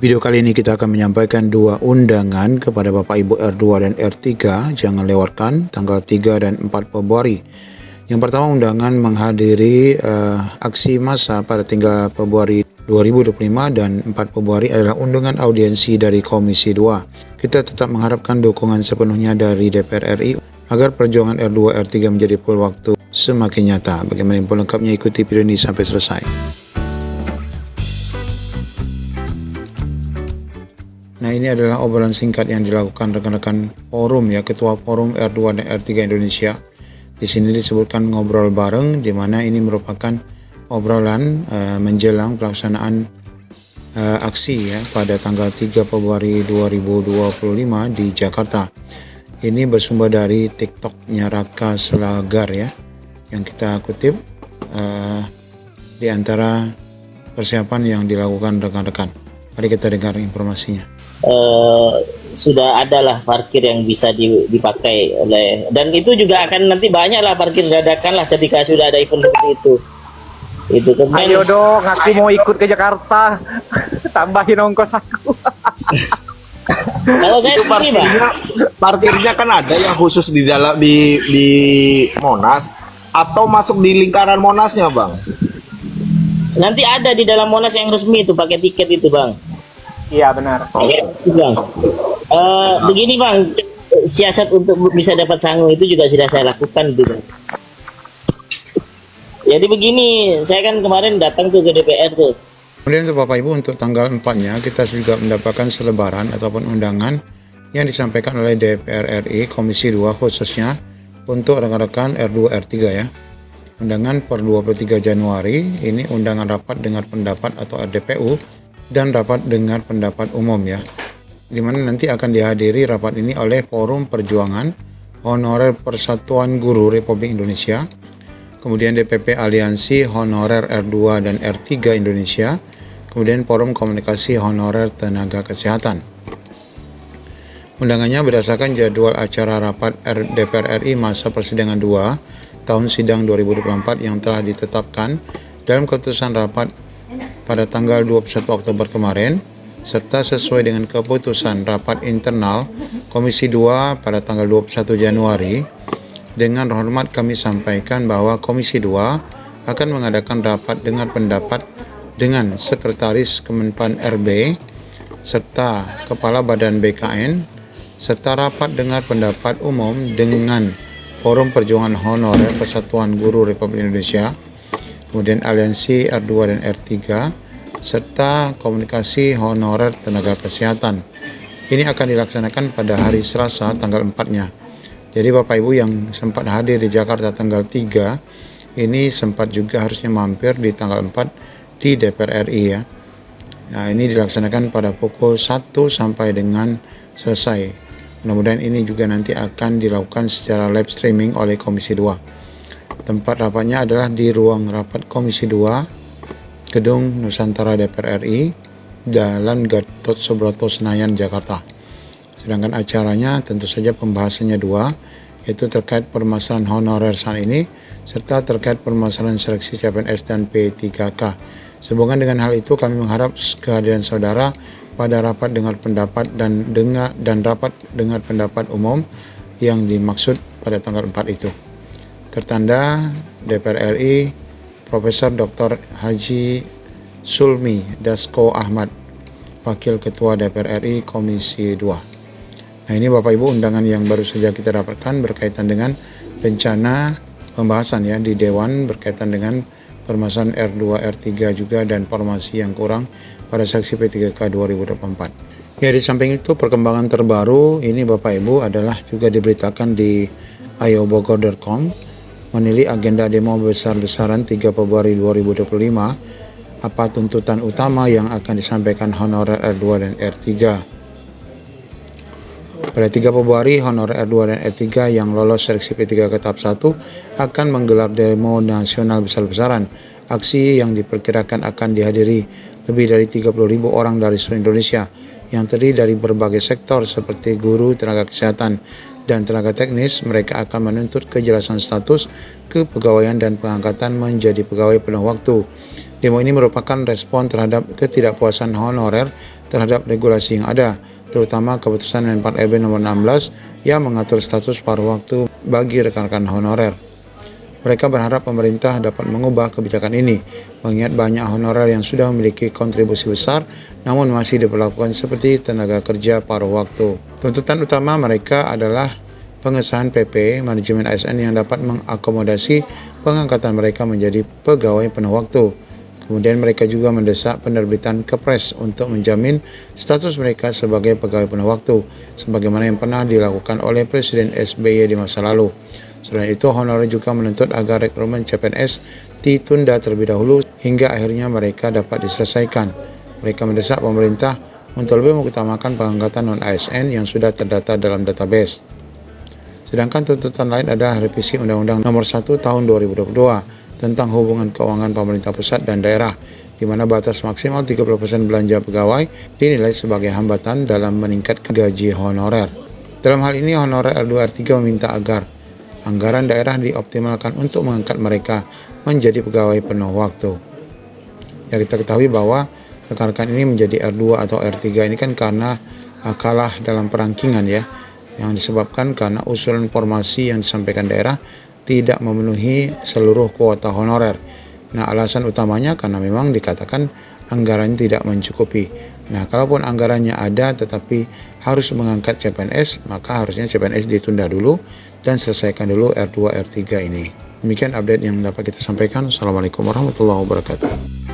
Video kali ini kita akan menyampaikan dua undangan kepada Bapak Ibu R2 dan R3. Jangan lewatkan tanggal 3 dan 4 Februari. Yang pertama undangan menghadiri aksi massa pada 3 Februari 2025 dan 4 Februari adalah undangan audiensi dari Komisi 2. Kita tetap mengharapkan dukungan sepenuhnya dari DPR RI agar perjuangan R2 R3 menjadi full waktu semakin nyata. Bagaimana info lengkapnya, ikuti video ini sampai selesai. Nah, ini adalah obrolan singkat yang dilakukan rekan-rekan forum Ketua Forum R2 dan R3 Indonesia. Di sini disebutkan ngobrol bareng, di mana ini merupakan obrolan menjelang pelaksanaan aksi pada tanggal 3 Februari 2025 di Jakarta. Ini bersumber dari TikToknya Raka Selagar yang kita kutip di antara persiapan yang dilakukan rekan-rekan. Mari kita dengar informasinya. Sudah ada lah parkir yang bisa dipakai oleh, dan itu juga akan nanti banyak lah parkir dadakan lah ketika sudah ada event seperti itu. Itu kan. Ayo dong, aku mau ikut ke Jakarta. Tambahin ongkos aku. Kalau saya sendiri, parkirnya kan ada yang khusus di dalam di Monas atau masuk di lingkaran Monasnya, Bang? Nanti ada di dalam Monas yang resmi itu pakai tiket itu, Bang. Iya benar. Bang. Begini Bang, siasat untuk bisa dapat sangu itu juga sudah saya lakukan gitu. Jadi begini, saya kan kemarin datang tuh ke DPR tuh. Kemudian untuk Bapak Ibu, untuk tanggal 4-nya kita juga mendapatkan selebaran ataupun undangan yang disampaikan oleh DPR RI Komisi 2 khususnya untuk rekan-rekan R2 R3 Undangan per 23 Januari, ini undangan rapat dengar pendapat atau RDPU dan rapat dengar pendapat umum di mana nanti akan dihadiri rapat ini oleh Forum Perjuangan Honorer Persatuan Guru Republik Indonesia, kemudian DPP Aliansi Honorer R2 dan R3 Indonesia, kemudian Forum Komunikasi Honorer Tenaga Kesehatan. Undangannya berdasarkan jadwal acara rapat DPR RI masa persidangan 2 tahun sidang 2024 yang telah ditetapkan dalam keputusan rapat pada tanggal 21 Oktober kemarin, serta sesuai dengan keputusan rapat internal Komisi 2 pada tanggal 21 Januari. Dengan hormat kami sampaikan bahwa Komisi 2 akan mengadakan rapat dengar pendapat dengan Sekretaris Kemenpan RB serta Kepala Badan BKN, serta rapat dengar pendapat umum dengan Forum Perjuangan Honorer Persatuan Guru Republik Indonesia, kemudian Aliansi R2 dan R3, serta Komunikasi Honorer Tenaga Kesehatan. Ini akan dilaksanakan pada hari Selasa tanggal 4-nya. Jadi Bapak Ibu yang sempat hadir di Jakarta tanggal 3, ini sempat juga harusnya mampir di tanggal 4 di DPR RI Nah, ini dilaksanakan pada pukul 1 sampai dengan selesai. Mudah-mudahan ini juga nanti akan dilakukan secara live streaming oleh Komisi 2. Tempat rapatnya adalah di ruang rapat Komisi 2, Gedung Nusantara DPR RI, Jalan Gatot Subroto Senayan, Jakarta. Sedangkan acaranya tentu saja pembahasannya dua, yaitu terkait permasalahan honorer saat ini, serta terkait permasalahan seleksi CPNS dan P3K. Sehubungan dengan hal itu, kami mengharap kehadiran saudara pada rapat dengar pendapat dan rapat dengar pendapat umum yang dimaksud pada tanggal 4 itu. Tertanda DPR RI Profesor Dr. Haji Sulmi Dasko Ahmad, Wakil Ketua DPR RI Komisi 2. Nah, ini Bapak Ibu undangan yang baru saja kita dapatkan berkaitan dengan rencana pembahasan di Dewan berkaitan dengan permasalahan R2 R3 juga dan formasi yang kurang pada seksi P3K 2024. Di samping itu perkembangan terbaru ini Bapak Ibu adalah juga diberitakan di ayobogor.com menilai agenda demo besar-besaran 3 Februari 2025, apa tuntutan utama yang akan disampaikan honorer R2 dan R3. Pada 3 Februari, honorer R2 dan R3 yang lolos seleksi P3K tahap 1 akan menggelar demo nasional besar-besaran. Aksi yang diperkirakan akan dihadiri lebih dari 30.000 orang dari seluruh Indonesia yang terdiri dari berbagai sektor seperti guru, tenaga kesehatan, dan tenaga teknis. Mereka akan menuntut kejelasan status kepegawaian dan pengangkatan menjadi pegawai penuh waktu. Demo ini merupakan respon terhadap ketidakpuasan honorer terhadap regulasi yang ada, terutama keputusan Men 4 RB nomor 16 yang mengatur status paruh waktu bagi rekan-rekan honorer. Mereka berharap pemerintah dapat mengubah kebijakan ini, mengingat banyak honorer yang sudah memiliki kontribusi besar namun masih diperlakukan seperti tenaga kerja paruh waktu. Tuntutan utama mereka adalah pengesahan PP manajemen ASN yang dapat mengakomodasi pengangkatan mereka menjadi pegawai penuh waktu. Kemudian mereka juga mendesak penerbitan Kepres untuk menjamin status mereka sebagai pegawai penuh waktu, sebagaimana yang pernah dilakukan oleh Presiden SBY di masa lalu. Selain itu, honorer juga menuntut agar rekrutmen CPNS ditunda terlebih dahulu hingga akhirnya mereka dapat diselesaikan. Mereka mendesak pemerintah untuk lebih mengutamakan pengangkatan non-ASN yang sudah terdata dalam database. Sedangkan tuntutan lain adalah revisi Undang-Undang Nomor 1 Tahun 2022 tentang hubungan keuangan pemerintah pusat dan daerah, di mana batas maksimal 30% belanja pegawai dinilai sebagai hambatan dalam meningkatkan gaji honorer. Dalam hal ini, honorer R2 R3 meminta agar anggaran daerah dioptimalkan untuk mengangkat mereka menjadi pegawai penuh waktu. Ya, kita ketahui bahwa rekan-rekan ini menjadi R2 atau R3 ini kan karena kalah dalam perangkingan ya, yang disebabkan karena usulan formasi yang disampaikan daerah tidak memenuhi seluruh kuota honorer. Nah, alasan utamanya karena memang dikatakan anggarannya tidak mencukupi. Nah, kalaupun anggarannya ada tetapi harus mengangkat CPNS, maka harusnya CPNS ditunda dulu dan selesaikan dulu R2 R3 ini. Demikian update yang dapat kita sampaikan. Assalamualaikum warahmatullahi wabarakatuh.